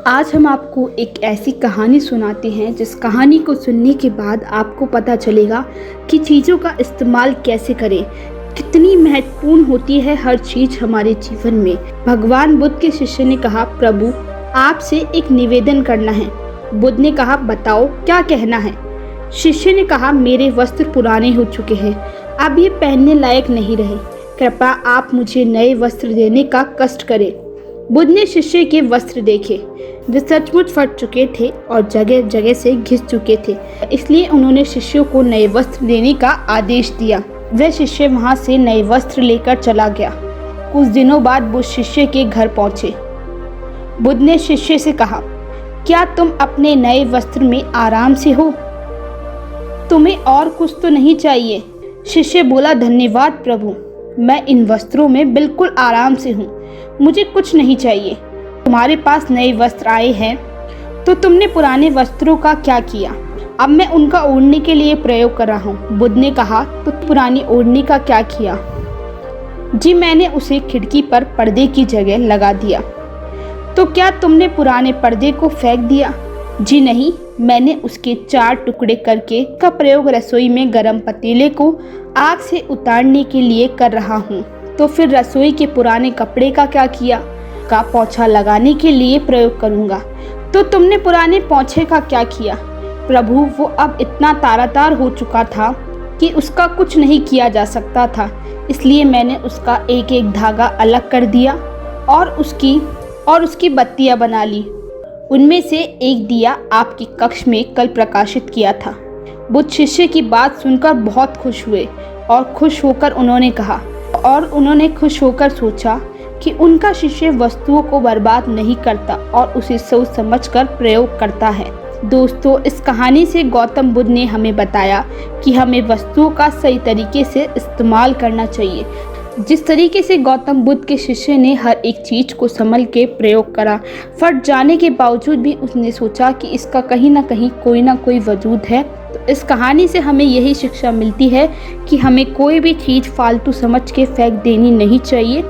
आज हम आपको एक ऐसी कहानी सुनाते हैं जिस कहानी को सुनने के बाद आपको पता चलेगा कि चीज़ों का इस्तेमाल कैसे करें, कितनी महत्वपूर्ण होती है हर चीज़ हमारे जीवन में। भगवान बुद्ध के शिष्य ने कहा, प्रभु आपसे एक निवेदन करना है। बुद्ध ने कहा, बताओ क्या कहना है। शिष्य ने कहा, मेरे वस्त्र पुराने हो चुके हैं, अब ये पहनने लायक नहीं रहे, कृपया आप मुझे नए वस्त्र देने का कष्ट करें। बुद्ध ने शिष्य के वस्त्र देखे, वे सचमुच फट चुके थे और जगह जगह से घिस चुके थे, इसलिए उन्होंने शिष्यों को नए वस्त्र देने का आदेश दिया। वह शिष्य वहां से नए वस्त्र लेकर चला गया। कुछ दिनों बाद बुद्ध शिष्य के घर पहुंचे। बुद्ध ने शिष्य से कहा, क्या तुम अपने नए वस्त्र में आराम से हो? तुम्हें और कुछ तो नहीं चाहिए? शिष्य बोला, धन्यवाद प्रभु, मैं इन वस्त्रों में बिल्कुल आराम से हूँ, मुझे कुछ नहीं चाहिए। तुम्हारे पास नए वस्त्र आए हैं तो तुमने पुराने वस्त्रों का क्या किया? अब मैं उनका ओढ़ने के लिए प्रयोग कर रहा हूँ। बुद्ध ने कहा, तो पुरानी ओढ़ने का क्या किया? जी मैंने उसे खिड़की पर पर्दे की जगह लगा दिया। तो क्या तुमने पुराने पर्दे को फेंक दिया? जी नहीं, मैंने उसके 4 टुकड़े करके का प्रयोग रसोई में गर्म पतीले को आग से उतारने के लिए कर रहा हूँ। तो फिर रसोई के पुराने कपड़े का क्या किया? का पोंछा लगाने के लिए प्रयोग करूँगा। तो तुमने पुराने पोंछे का क्या किया? प्रभु वो अब इतना तारातार हो चुका था कि उसका कुछ नहीं किया जा सकता था, इसलिए मैंने उसका एक एक धागा अलग कर दिया और उसकी बत्तियाँ बना ली। उनमें से एक दिया आपके कक्ष में कल प्रकाशित किया था। बुद्ध शिष्य की बात सुनकर बहुत खुश हुए और खुश होकर सोचा कि उनका शिष्य वस्तुओं को बर्बाद नहीं करता और उसे सोच समझकर प्रयोग करता है। दोस्तों, इस कहानी से गौतम बुद्ध ने हमें बताया कि हमें वस्तुओं का सही तरीके से इस्तेमाल करना चाहिए। जिस तरीके से गौतम बुद्ध के शिष्य ने हर एक चीज़ को संभल के प्रयोग करा, फट जाने के बावजूद भी उसने सोचा कि इसका कहीं ना कहीं कोई ना कोई वजूद है। तो इस कहानी से हमें यही शिक्षा मिलती है कि हमें कोई भी चीज़ फालतू समझ के फेंक देनी नहीं चाहिए।